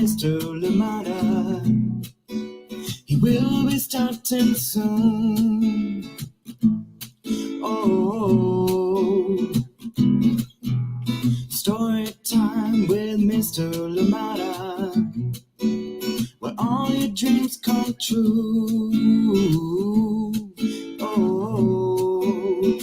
Mr. Lamada. He will be starting soon. Oh, story time with Mr. Lamada, where all your dreams come true. Oh,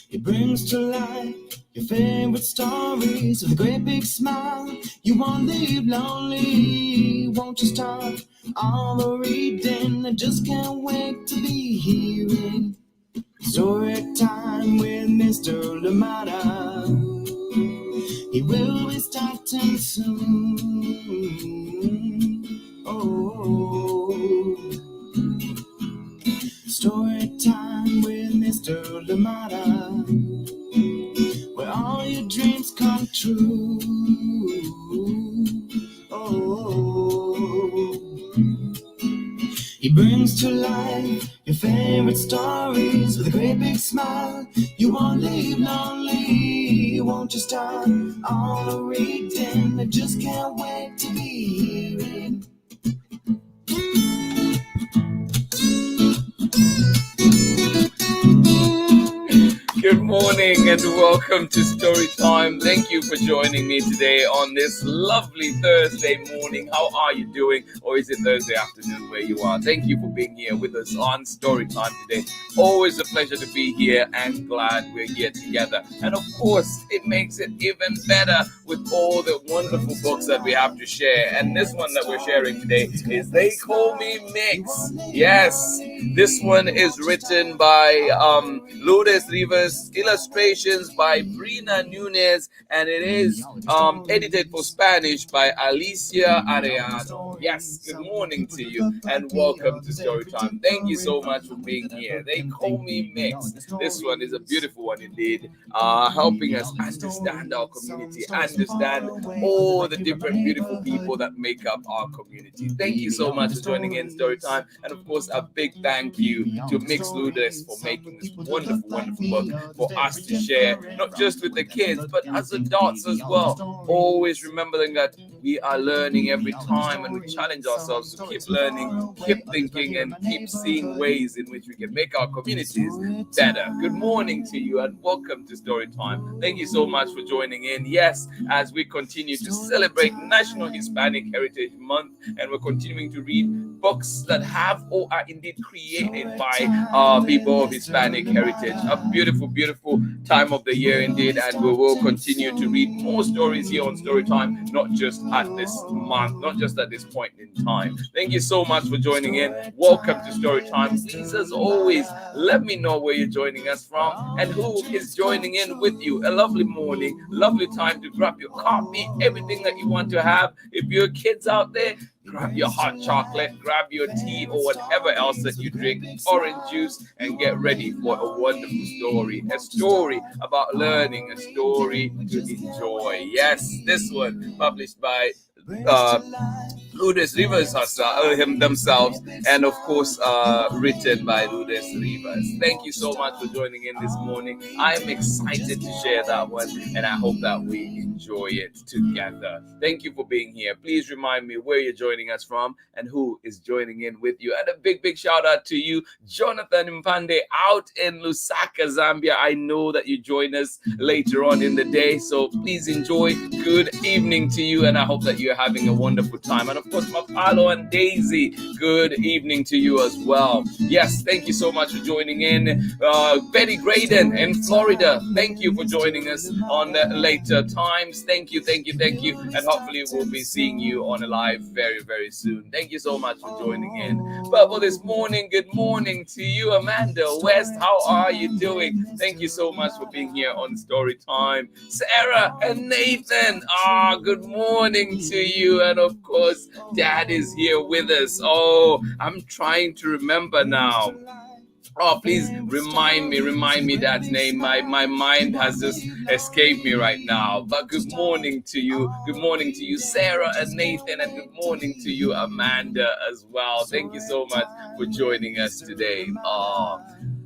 he brings to life your favorite stories with a great big smile. You won't leave lonely, won't you start all the reading? I just can't wait to be hearing story time with Mr. Lamada. He will be starting soon. Oh, story time with Mr. Lamada, where all your dreams come true. Oh, he brings to life your favorite stories with a great big smile. You won't leave lonely, won't you start all the reading? I just can't wait to be hearing. Good morning and welcome to Story Time. Thank you for joining me today on this lovely Thursday morning. How are you doing? Or is it Thursday afternoon where you are? Thank you for being here with us on Story Time today. Always a pleasure to be here and glad we're here together. And of course, it makes it even better with all the wonderful books that we have to share. And this one that we're sharing today is They Call Me Mx. Yes, this one is written by Lourdes Rivas, illustrations by Breena Nuñez, and it is edited for Spanish by Alicia Arellano. Yes, good morning to you and welcome to Storytime. Thank you so much for being here. They Call Me Mx. This one is a beautiful one indeed, helping us understand our community, understand all the different beautiful people that make up our community. Thank you so much for joining in Storytime, and of course a big thank you to Mx Lourdes for making this wonderful, wonderful book for us to share, not just with the kids, but as adults as well. Always remembering that we are learning every time and we challenge ourselves to keep learning, keep thinking, and keep seeing ways in which we can make our communities better. Good morning to you and welcome to Story Time. Thank you so much for joining in. Yes, as we continue to celebrate National Hispanic Heritage Month, and we're continuing to read books that have or are indeed created by people of Hispanic heritage. A beautiful, beautiful time of the year indeed, and we will continue to read more stories here on Storytime, not just at this month, not just at this point in time. Thank you so much for joining in. Welcome to Storytime. Please, as always, let me know where you're joining us from and who is joining in with you. A lovely morning, lovely time to grab your coffee, everything that you want to have. If you're kids out there, grab your hot chocolate, grab your tea or whatever else that you drink, orange juice, and get ready for a wonderful story. A story about learning, a story to enjoy. Yes, this one published by Lourdes Rivas themselves, and of course written by Lourdes Rivas. Thank you so much for joining in this morning. I'm excited to share that one, and I hope that we enjoy it together. Thank you for being here. Please remind me where you're joining us from and who is joining in with you. And a big, big shout out to you, Jonathan Mpande, out in Lusaka, Zambia. I know that you join us later on in the day, so please enjoy. Good evening to you, and I hope that you're having a wonderful time. And of course, Mapalo and Daisy, good evening to you as well. Yes, thank you so much for joining in. Betty Graydon in Florida, thank you for joining us on the later times. Thank you, thank you, thank you. And hopefully we'll be seeing you on a live very, very soon. Thank you so much for joining in. But for this morning, good morning to you, Amanda West. How are you doing? Thank you so much for being here on Story Time. Sarah and Nathan, good morning to you. And of course, Dad is here with us. Oh, I'm trying to remember now. Oh, please remind me Dad's name. My mind has just escaped me right now. But good morning to you. Good morning to you, Sarah and Nathan, and good morning to you, Amanda, as well. Thank you so much for joining us today.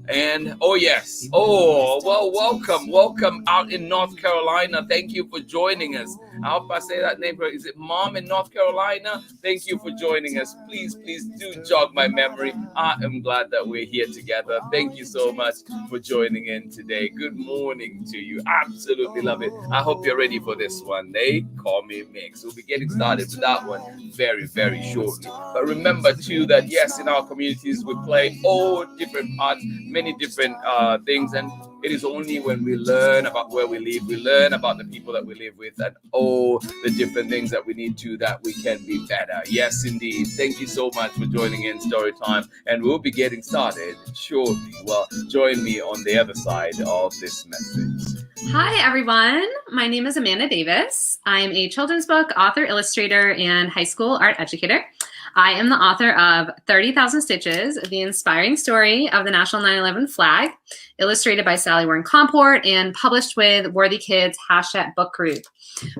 And oh yes, oh well, welcome out in North Carolina. Thank you for joining us. I hope I say that name correct. Is it Mom in North Carolina? Thank you for joining us. Please do jog my memory. I am glad that we're here together. Thank you so much for joining in today. Good morning to you. Absolutely love it. I hope you're ready for this one. They call me Mix. We'll be getting started with that one very shortly. But remember too that yes, in our communities we play all different parts, many different things, and it is only when we learn about where we live, we learn about the people that we live with, and all the different things that we need to, that we can be better. Yes, indeed. Thank you so much for joining in Story Time, and we'll be getting started shortly. Well, join me on the other side of this message. Hi, everyone. My name is Amanda Davis. I'm a children's book author, illustrator, and high school art educator. I am the author of 30,000 Stitches, the inspiring story of the National 9/11 flag, illustrated by Sally Warren Comport and published with Worthy Kids # book group.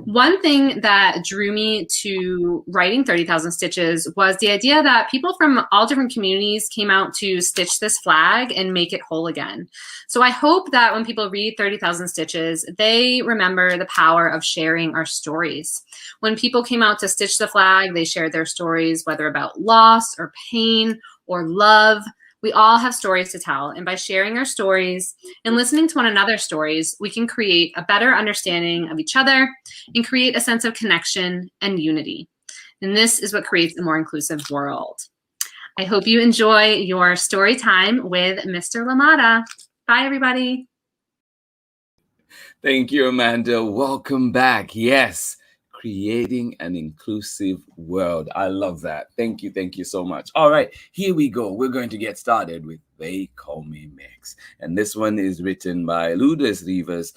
One thing that drew me to writing 30,000 Stitches was the idea that people from all different communities came out to stitch this flag and make it whole again. So I hope that when people read 30,000 Stitches, they remember the power of sharing our stories. When people came out to stitch the flag, they shared their stories, whether about loss or pain or love. We all have stories to tell, and by sharing our stories and listening to one another's stories, we can create a better understanding of each other and create a sense of connection and unity. And this is what creates a more inclusive world. I hope you enjoy your story time with Mr. Lamada. Bye, everybody. Thank you, Amanda. Welcome back. Yes, creating an inclusive world. I love that. Thank you so much. All right, here we go. We're going to get started with They Call Me Mix. And this one is written by Lourdes Rivas,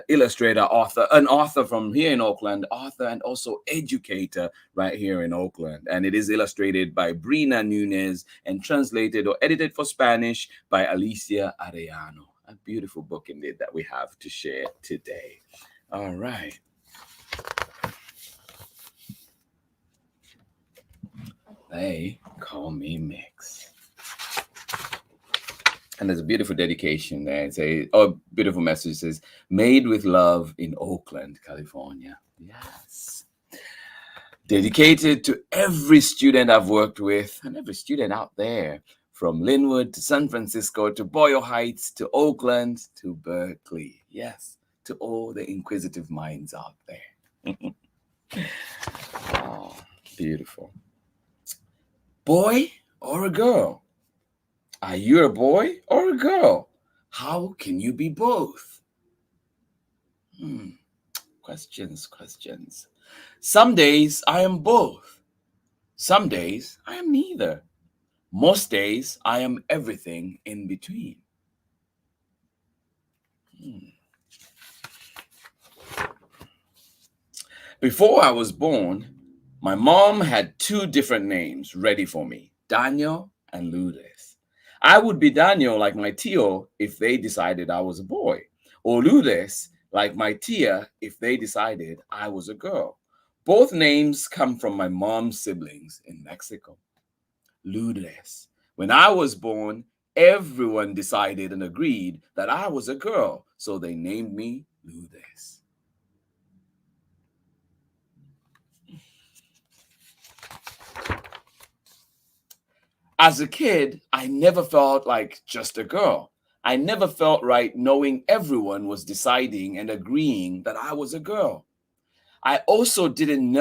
illustrator, author, an author from here in Oakland, author and also educator right here in Oakland. And it is illustrated by Breena Nuñez and translated or edited for Spanish by Alicia Arellano. A beautiful book indeed that we have to share today. All right. They Call Me Mix. And there's a beautiful dedication there. It's a beautiful message. It says, made with love in Oakland, California. Yes. Dedicated to every student I've worked with and every student out there, from Linwood to San Francisco to Boyle Heights to Oakland to Berkeley. Yes, to all the inquisitive minds out there. Oh, beautiful. Boy or a girl? Are you a boy or a girl? How can you be both? Questions. Some days I am both. Some days I am neither. Most days I am everything in between. Before I was born, my mom had 2 different names ready for me, Daniel and Lourdes. I would be Daniel like my Tio if they decided I was a boy, or Lourdes like my Tia if they decided I was a girl. Both names come from my mom's siblings in Mexico. Lourdes. When I was born, everyone decided and agreed that I was a girl, so they named me Lourdes. As a kid, I never felt like just a girl. I never felt right knowing everyone was deciding and agreeing that I was a girl. I also didn't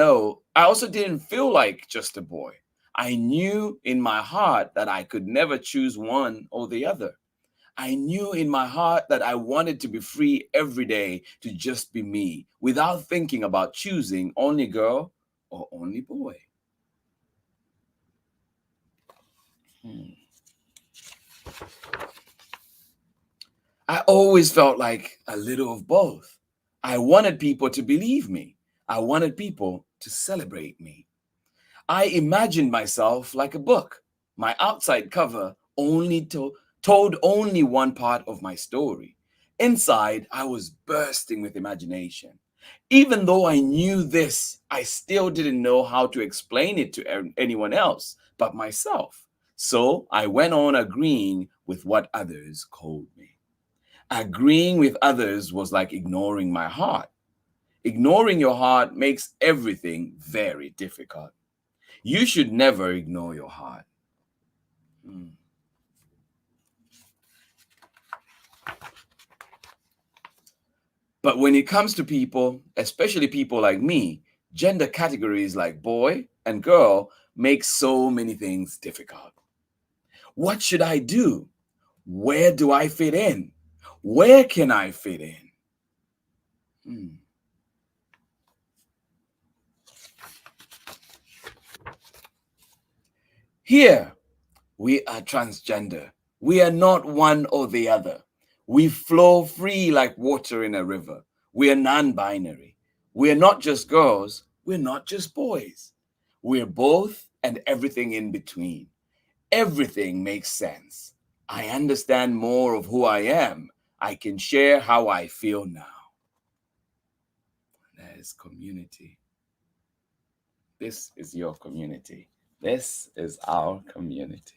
feel like just a boy. I knew in my heart that I could never choose one or the other. I knew in my heart that I wanted to be free every day to just be me, without thinking about choosing only girl or only boy. I always felt like a little of both. I wanted people to believe me. I wanted people to celebrate me. I imagined myself like a book. My outside cover told only one part of my story. Inside, I was bursting with imagination. Even though I knew this, I still didn't know how to explain it to anyone else but myself. So I went on agreeing with what others called me. Agreeing with others was like ignoring my heart. Ignoring your heart makes everything very difficult. You should never ignore your heart. But when it comes to people, especially people like me, gender categories like boy and girl make so many things difficult. What should I do? Where do I fit in? Where can I fit in? Here, we are transgender. We are not one or the other. We flow free like water in a river. We are non-binary. We are not just girls. We're not just boys. We're both and everything in between. Everything makes sense. I understand more of who I am. I can share how I feel now. That is community. This is your community. This is our community.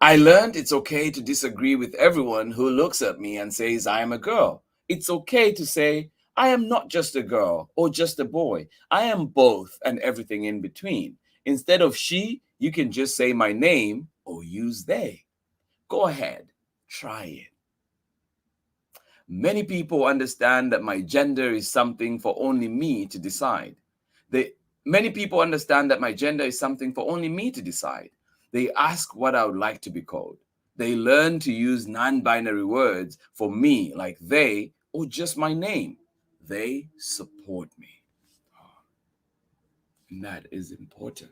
I learned it's okay to disagree with everyone who looks at me and says I am a girl. It's okay to say I am not just a girl or just a boy. I am both and everything in between. Instead of she, you can just say my name or use they. Go ahead, try it. Many people understand that my gender is something for only me to decide. Many people understand that my gender is something for only me to decide. They ask what I would like to be called. They learn to use non-binary words for me, like they or just my name. They support me. And that is important.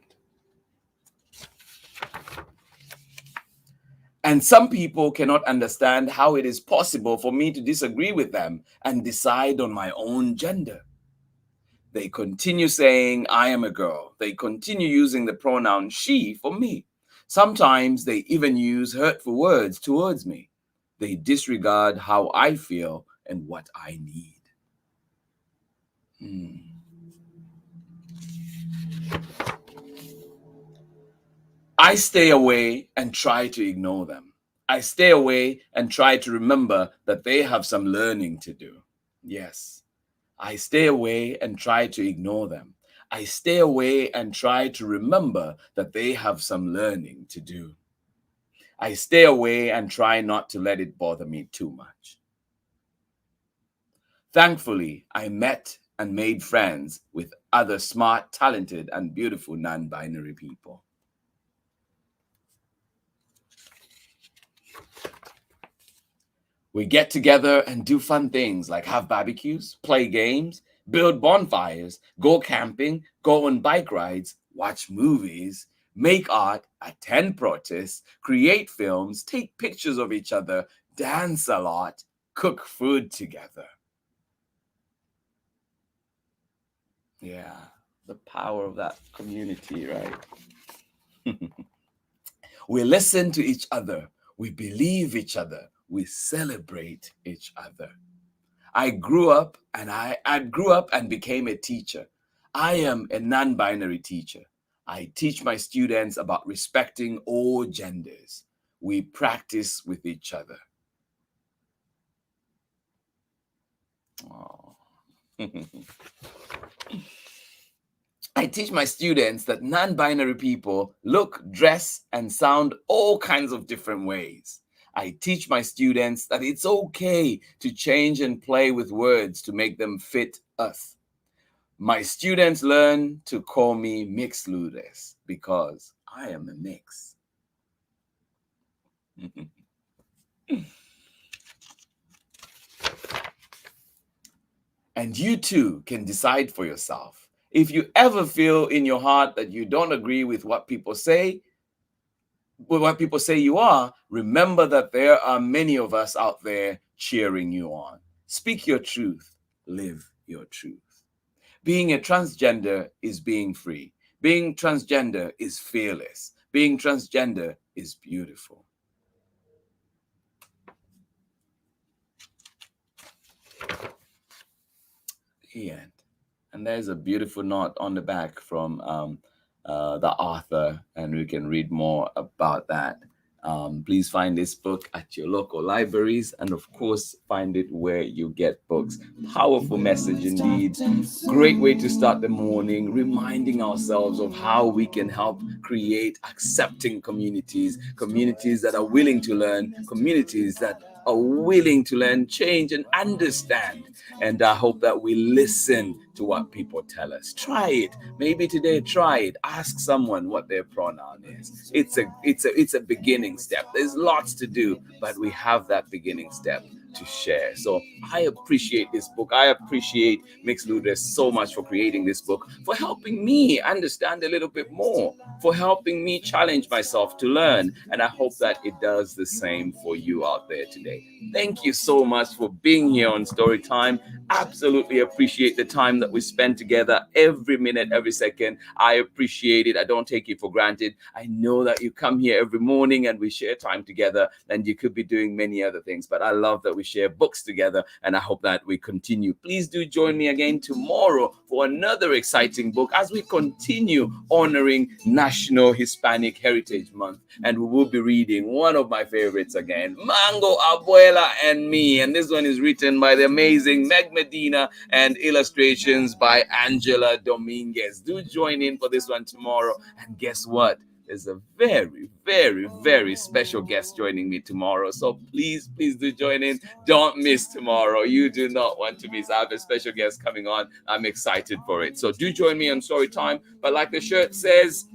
And some people cannot understand how it is possible for me to disagree with them and decide on my own gender. They continue saying, I am a girl. They continue using the pronoun she for me. Sometimes they even use hurtful words towards me. They disregard how I feel and what I need. I stay away and try to ignore them. I stay away and try to remember that they have some learning to do. Yes, I stay away and try to ignore them. I stay away and try to remember that they have some learning to do. I stay away and try not to let it bother me too much. Thankfully, I met and made friends with other smart, talented, and beautiful non-binary people. We get together and do fun things like have barbecues, play games, build bonfires, go camping, go on bike rides, watch movies, make art, attend protests, create films, take pictures of each other, dance a lot, cook food together. Yeah, the power of that community, right? We listen to each other. We believe each other. We celebrate each other. I grew up and became a teacher. I am a non-binary teacher. I teach my students about respecting all genders. We practice with each other. I teach my students that non-binary people look, dress, and sound all kinds of different ways. I teach my students that it's okay to change and play with words to make them fit us. My students learn to call me Mx Lourdes because I am a mix. And you too can decide for yourself. If you ever feel in your heart that you don't agree with what people say, you are, remember that there are many of us out there cheering you on. Speak your truth, live your truth. Being a transgender is being free. Being transgender is fearless. Being transgender is beautiful. The end. And there's a beautiful note on the back from the author, and we can read more about that. Please find this book at your local libraries, and of course, find it where you get books. Powerful message indeed. Great way to start the morning, reminding ourselves of how we can help create accepting communities, communities that are willing to learn, communities that are willing to learn, change, and understand. And I hope that we listen to what people tell us. Try it. Maybe today, try it. Ask someone what their pronoun is. It's a beginning step. There's lots to do, but we have that beginning step to share. So I appreciate this book. I appreciate Mx Lourdes so much for creating this book, for helping me understand a little bit more, for helping me challenge myself to learn. And I hope that it does the same for you out there today. Thank you so much for being here on Storytime. Absolutely appreciate the time that we spend together, every minute, every second. I appreciate it. I don't take it for granted. I know that you come here every morning and we share time together, and you could be doing many other things, but I love that we share books together, and I hope that we continue. Please do join me again tomorrow for another exciting book as we continue honoring National Hispanic Heritage Month, and we will be reading one of my favorites again, Mango, Abuela, and Me. And this one is written by the amazing Meg Medina and illustrations by Angela Dominguez. Do join in for this one tomorrow. And guess what? There's a very, very, very special guest joining me tomorrow. So please, please do join in. Don't miss tomorrow. You do not want to miss. I have a special guest coming on. I'm excited for it. So do join me on Storytime. But like the shirt says,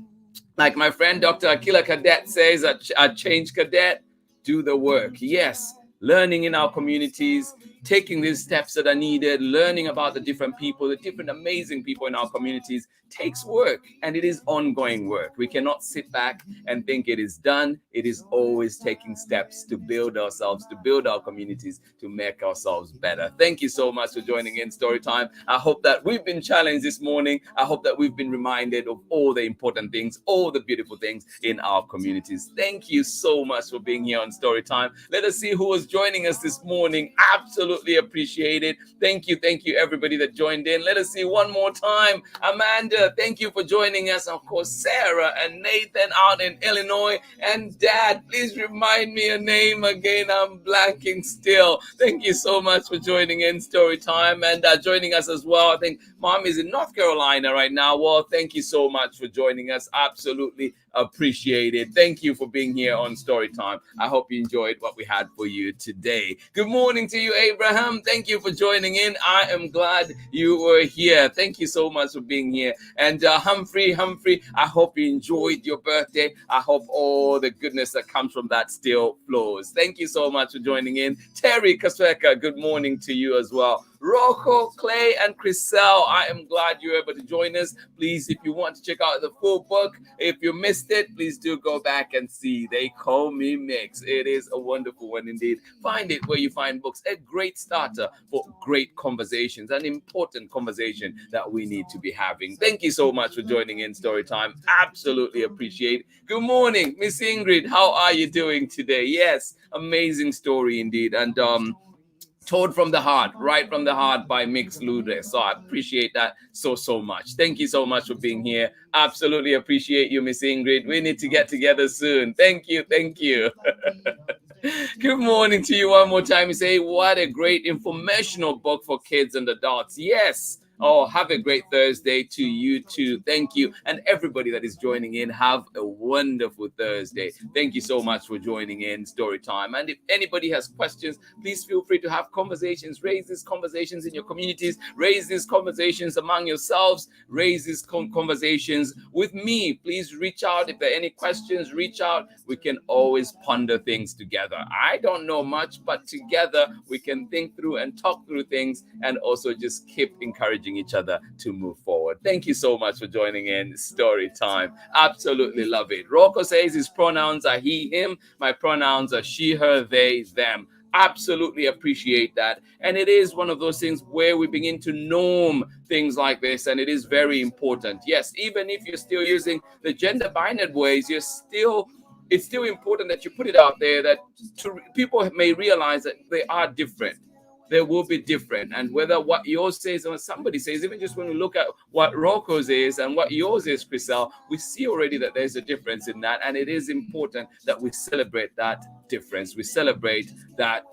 like my friend Dr. Akila Cadet says at Change Cadet, do the work. Yes, learning in our communities, taking these steps that are needed, learning about the different people, the different amazing people in our communities takes work, and it is ongoing work. We cannot sit back and think it is done. It is always taking steps to build ourselves, to build our communities, to make ourselves better. Thank you so much for joining in Storytime. I hope that we've been challenged this morning. I hope that we've been reminded of all the important things, all the beautiful things in our communities. Thank you so much for being here on Storytime. Let us see who was joining us this morning. Absolutely appreciate it. Thank you everybody that joined in. Let us see one more time. Amanda, thank you for joining us. Of course, Sarah and Nathan out in Illinois. And Dad, please remind me a name again. I'm blanking still. Thank you so much for joining in Storytime and joining us as well. I think Mom is in North Carolina right now. Well, thank you so much for joining us. Absolutely appreciate it. Thank you for being here on Storytime. I hope you enjoyed what we had for you today. Good morning to you, Abraham. Thank you for joining in. I am glad you were here. Thank you so much for being here. And Humphrey, I hope you enjoyed your birthday. I hope all the goodness that comes from that still flows. Thank you so much for joining in. Terry Kasweka, good morning to you as well. Rocco, Clay, and Chriselle, I am glad you're able to join us. Please, if you want to check out the full book, if you missed it, please do go back and see They Call Me Mx. It is a wonderful one indeed. Find it where you find books. A great starter for great conversations, an important conversation that we need to be having. Thank you so much for joining in Storytime. Absolutely appreciate it. Good morning, Miss Ingrid. How are you doing today? Yes, amazing story indeed. And told from the heart, right from the heart by Mx Lourdes. So I appreciate that so much. Thank you so much for being here. Absolutely appreciate you, Miss Ingrid. We need to get together soon. Thank you. Good morning to you one more time. You say, what a great informational book for kids and adults. Yes. Oh, have a great Thursday to you too. Thank you. And everybody that is joining in, have a wonderful Thursday. Thank you so much for joining in Storytime. And if anybody has questions, please feel free to have conversations. Raise these conversations in your communities. Raise these conversations among yourselves. Raise these conversations with me. Please reach out. If there are any questions, reach out. We can always ponder things together. I don't know much, but together we can think through and talk through things, and also just keep encouraging each other to move forward. Thank you so much for joining in Story Time. Absolutely love it. Rocco says his pronouns are he, him. My pronouns are she, her, they, them. Absolutely appreciate that. And it is one of those things where we begin to norm things like this, and it is very important. Yes, even if you're still using the gender binary ways, it's still important that you put it out there, that people may realize that they are different. there will be different. And whether what yours says or somebody says, even just when we look at what Rocco's is and what yours is, Chriselle, we see already that there's a difference in that. And it is important that we celebrate that difference. We celebrate that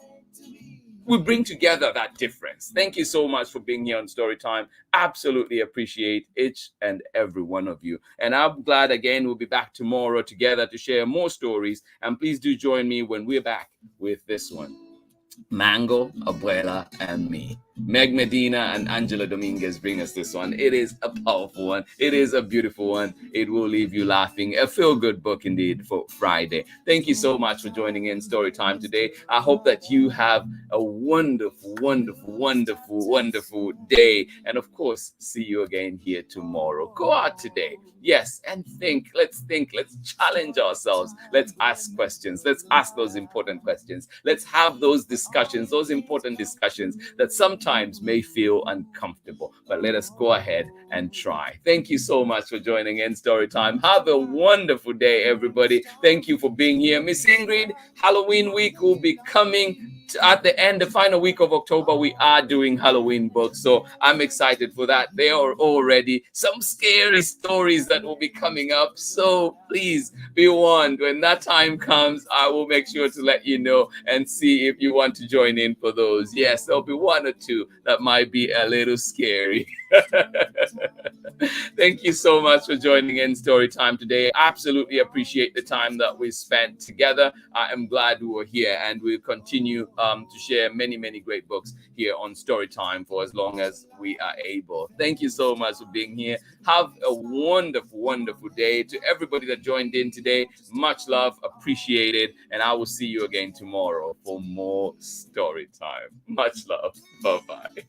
we bring together that difference. Thank you so much for being here on Storytime. Absolutely appreciate each and every one of you. And I'm glad again we'll be back tomorrow together to share more stories. And please do join me when we're back with this one. Mango, Abuela, and me. Meg Medina and Angela Dominguez bring us this one. It is a powerful one. It is a beautiful one. It will leave you laughing. A feel-good book indeed for Friday. Thank you so much for joining in Storytime today. I hope that you have a wonderful, wonderful, wonderful, wonderful day. And of course, see you again here tomorrow. Go out today. Yes, and think. Let's challenge ourselves. Let's ask questions. Let's ask those important questions. Let's have those discussions, those important discussions that sometimes may feel uncomfortable. But let us go ahead and try. Thank you so much for joining in Storytime. Have a wonderful day, everybody. Thank you for being here. Miss Ingrid, Halloween week will be coming at the end, the final week of October. We are doing Halloween books, so I'm excited for that. There are already some scary stories that will be coming up, so please be warned. When that time comes, I will make sure to let you know and see if you want to join in for those. Yes, there'll be one or two that might be a little scary. Thank you so much for joining in Storytime today. Absolutely appreciate the time that we spent together. I am glad we were here, and we'll continue to share many, many great books here on Storytime for as long as we are able. Thank you so much for being here. Have a wonderful, wonderful day. To everybody that joined in today, much love, appreciated, and I will see you again tomorrow for more Storytime. Much love. Bye-bye.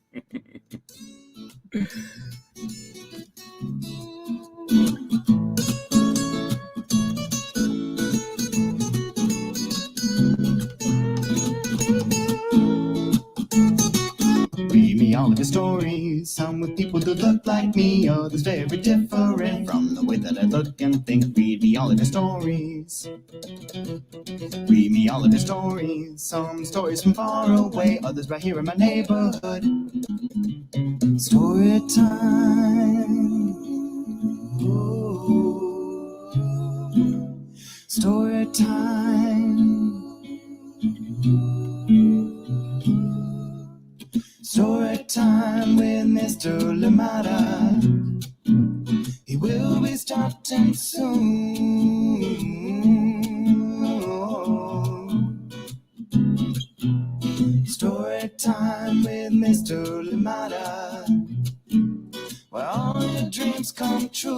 Read me all of your stories, some with people that look like me, others very different from the way that I look and think. Read me all of your stories. Read me all of your stories, some stories from far away, others right here in my neighborhood. Story time. Ooh. Story time. Story time with Mr. Lamada. He will be starting soon. Story time with Mr. Lamada, where all your dreams come true.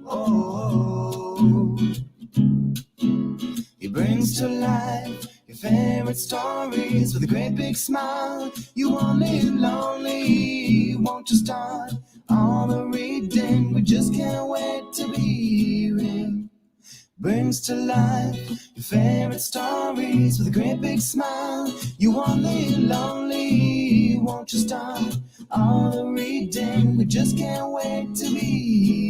Oh, he brings to life your favorite stories with a great big smile. You won't live lonely, won't you start all the reading? We just can't wait to be in. Brings to life your favorite stories with a great big smile. You won't live lonely, won't you start all the reading? We just can't wait to be